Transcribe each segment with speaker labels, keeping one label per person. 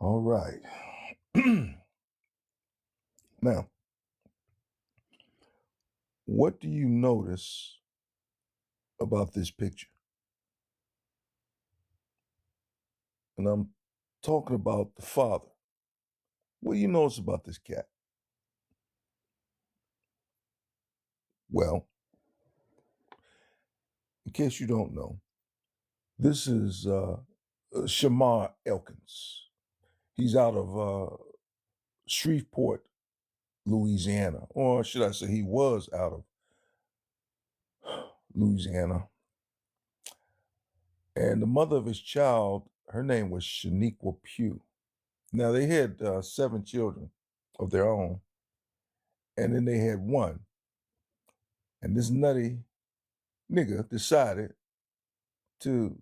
Speaker 1: All right. Now, what do you notice about this picture? And I'm talking about the father. What do you notice about this cat? Well, in case you don't know, this is Shamar Elkins. He's out of Shreveport, Louisiana, or should I say, he was out of Louisiana. And the mother of his child, her name was Shaniqua Pugh. Now, they had 7 children of their own, and then they had one. And this nutty nigga decided to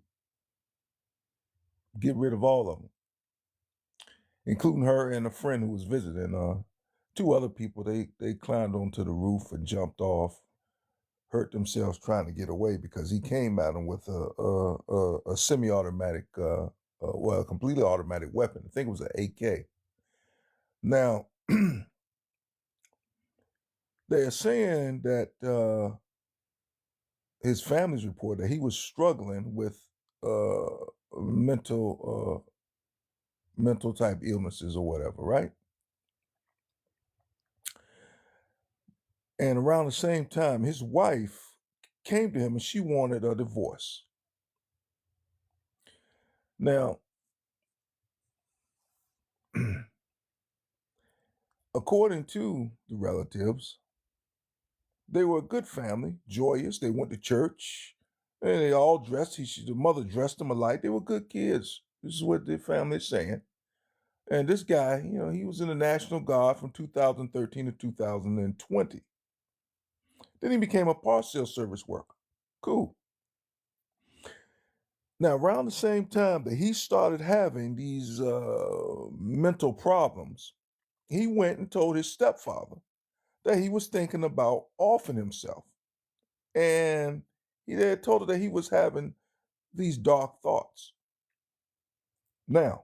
Speaker 1: get rid of all of them, including her and a friend who was visiting. Two other people, they climbed onto the roof and jumped off, hurt themselves trying to get away because he came at them with a semi-automatic, well, a completely automatic weapon. I think it was an AK. Now, they're saying that his family's report that he was struggling with mental mental type illnesses or whatever, right? And around the same time, his wife came to him and she wanted a divorce. Now, according to the relatives, they were a good family, joyous. They went to church and they all dressed. The mother dressed them alike. They were good kids. This is what the family is saying. And this guy, he was in the National Guard from 2013 to 2020. Then he became a parcel service worker. Cool. Now, around the same time that he started having these mental problems, he went and told his stepfather that he was thinking about offing himself. And he had told her that he was having these dark thoughts. Now,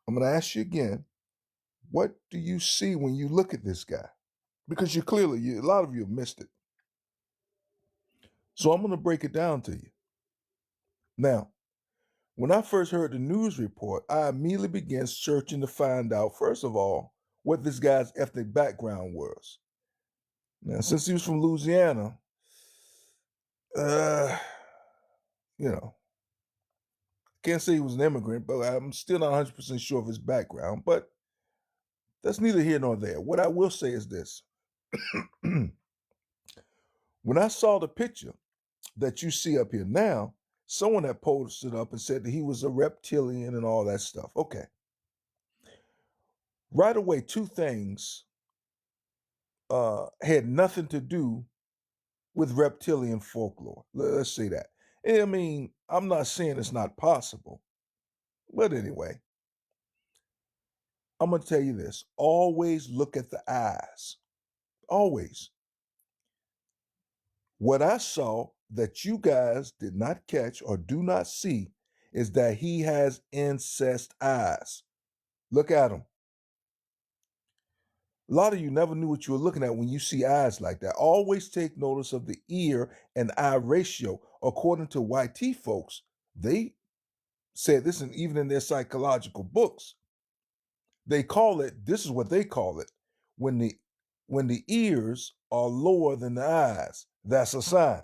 Speaker 1: I'm going to ask you again, what do you see when you look at this guy? Because a lot of you have missed it. So I'm going to break it down to you. Now, when I first heard the news report, I immediately began searching to find out, first of all, what this guy's ethnic background was. Now, since he was from Louisiana, uh, you know, can't say he was an immigrant, but I'm still not 100% sure of his background. But that's neither here nor there. What I will say is this. When I saw the picture that you see up here now, someone had posted up and said that he was a reptilian and all that stuff. Okay. Right away, two things had nothing to do with reptilian folklore. Let's say that. I mean, I'm not saying it's not possible, but anyway, I'm going to tell you this. Always look at the eyes. Always. What I saw that you guys did not catch or do not see is that he has incest eyes. Look at him. A lot of you never knew what you were looking at when you see eyes like that. Always take notice of the ear and eye ratio. According to YT folks, they said this, and even in their psychological books, they call it, this is what they call it, when the ears are lower than the eyes, that's a sign.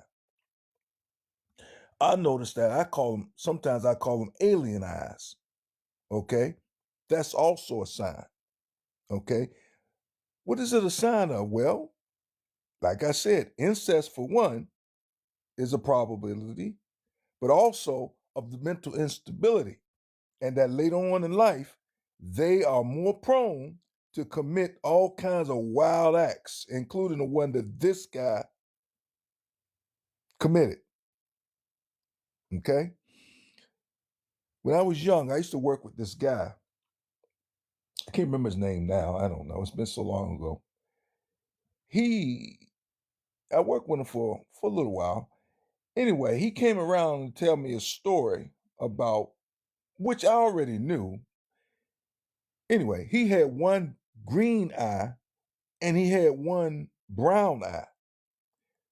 Speaker 1: I noticed that sometimes I call them alien eyes. Okay. That's also a sign. Okay. What is it a sign of? Well, like I said, incest for one is a probability, but also of the mental instability. And that later on in life, they are more prone to commit all kinds of wild acts, including the one that this guy committed. Okay. When I was young, I used to work with this guy. I can't remember his name now. I don't know. It's been so long ago. I worked with him for a little while. Anyway, he came around to tell me a story about, which I already knew, Anyway, he had one green eye and he had one brown eye.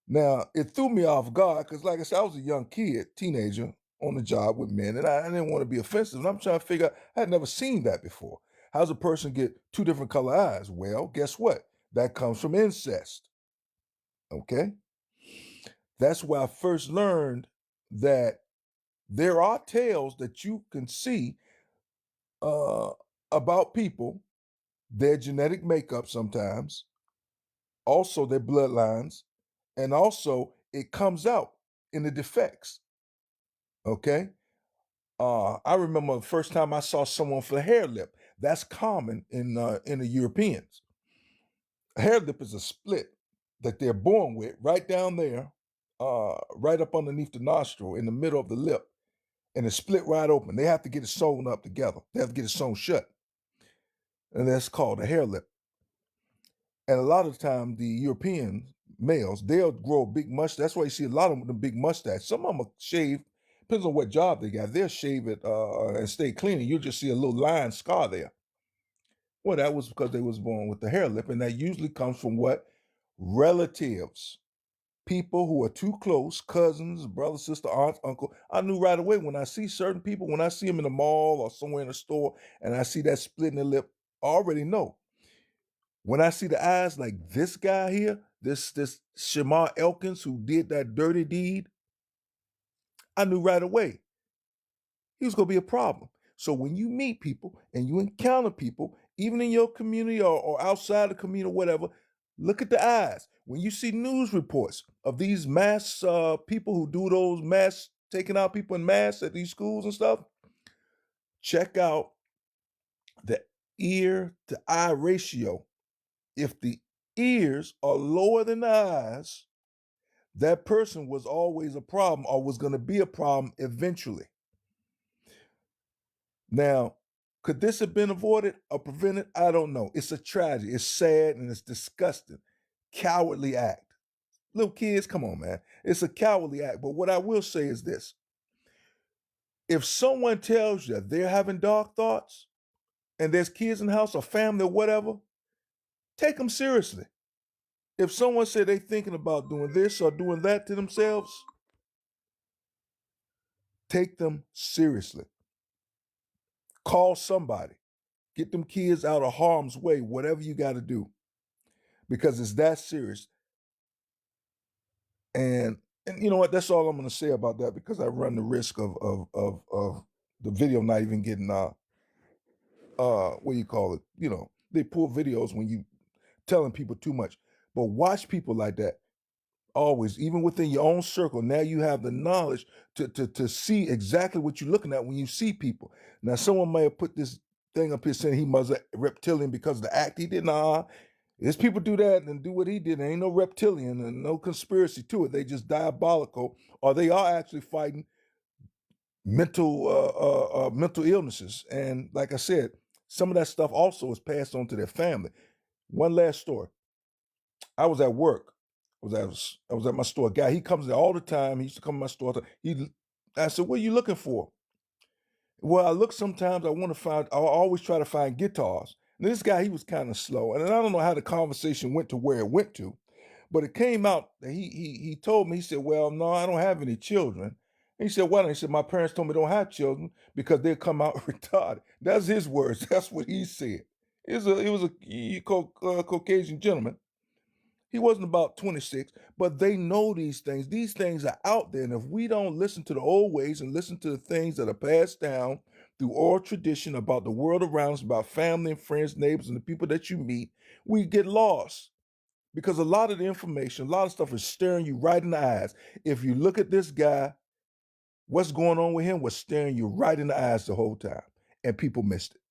Speaker 1: Now, it threw me off guard because, like I said, I was a young kid, teenager on the job with men, and I didn't want to be offensive. And I'm trying to figure out, I had never seen that before. How's a person get two different color eyes? Well, guess what? That comes from incest. Okay? That's where I first learned that there are tales that you can see uh, about people, their genetic makeup sometimes, also their bloodlines, and also it comes out in the defects. Okay? I remember the first time I saw someone for hair lip. That's common in the Europeans. A hair lip is a split that they're born with right down there, right up underneath the nostril in the middle of the lip, and it's split right open. They have to get it sewn up together. They have to get it sewn shut, and that's called a hair lip. And a lot of the time, the European males, they'll grow a big mustache. That's why you see a lot of them with the big mustache. Some of them are shaved. Depends on what job they got. They'll shave it and stay clean, and you'll just see a little line scar there. Well, that was because they was born with the hair lip, and that usually comes from what? Relatives. People who are too close, cousins, brother, sister, aunt, uncle. I knew right away when I see certain people, when I see them in the mall or somewhere in the store, and I see that split in the lip, I already know. When I see the eyes like this guy here, this Shamar Elkins who did that dirty deed, I knew right away he was going to be a problem. So when you meet people and you encounter people, even in your community or outside the community or whatever, look at the eyes. When you see news reports of these mass people who do those mass taking out people in mass at these schools and stuff, check out the ear to eye ratio. If the ears are lower than the eyes, that person was always a problem or was going to be a problem eventually. Now, could this have been avoided or prevented? I don't know. It's a tragedy. It's sad and it's disgusting. Cowardly act. Little kids, come on, man. It's a cowardly act. But what I will say is this. If someone tells you they're having dark thoughts and there's kids in the house or family or whatever, take them seriously. If someone said they're thinking about doing this or doing that to themselves, take them seriously. Call somebody. Get them kids out of harm's way, whatever you got to do, because it's that serious. And you know what? That's all I'm going to say about that, because I run the risk of the video not even getting what do you call it? You know, they pull videos when you telling people too much. But watch people like that. Always, even within your own circle, now you have the knowledge to see exactly what you're looking at when you see people. Now, someone may have put this thing up here saying he must a reptilian because of the act he did. Nah, there's people do that and do what he did. There ain't no reptilian and no conspiracy to it. They just diabolical, or they are actually fighting mental illnesses. And like I said, some of that stuff also is passed on to their family. One last story. I was at work. I was at my store. A guy, he comes there all the time. He used to come to my store. I said, "What are you looking for?" Well, I look sometimes. I always try to find guitars. And this guy, he was kind of slow, and I don't know how the conversation went to where it went to, but it came out that he told me. He said, "Well, no, I don't have any children." And he said, "Why?" He said, "My parents told me I don't have children because they'll come out retarded." That's his words. That's what he said. He was a Caucasian gentleman. He wasn't about 26, but they know these things. These things are out there. And if we don't listen to the old ways and listen to the things that are passed down through oral tradition about the world around us, about family and friends, neighbors, and the people that you meet, we get lost. Because a lot of the information, a lot of stuff is staring you right in the eyes. If you look at this guy, what's going on with him was staring you right in the eyes the whole time. And people missed it.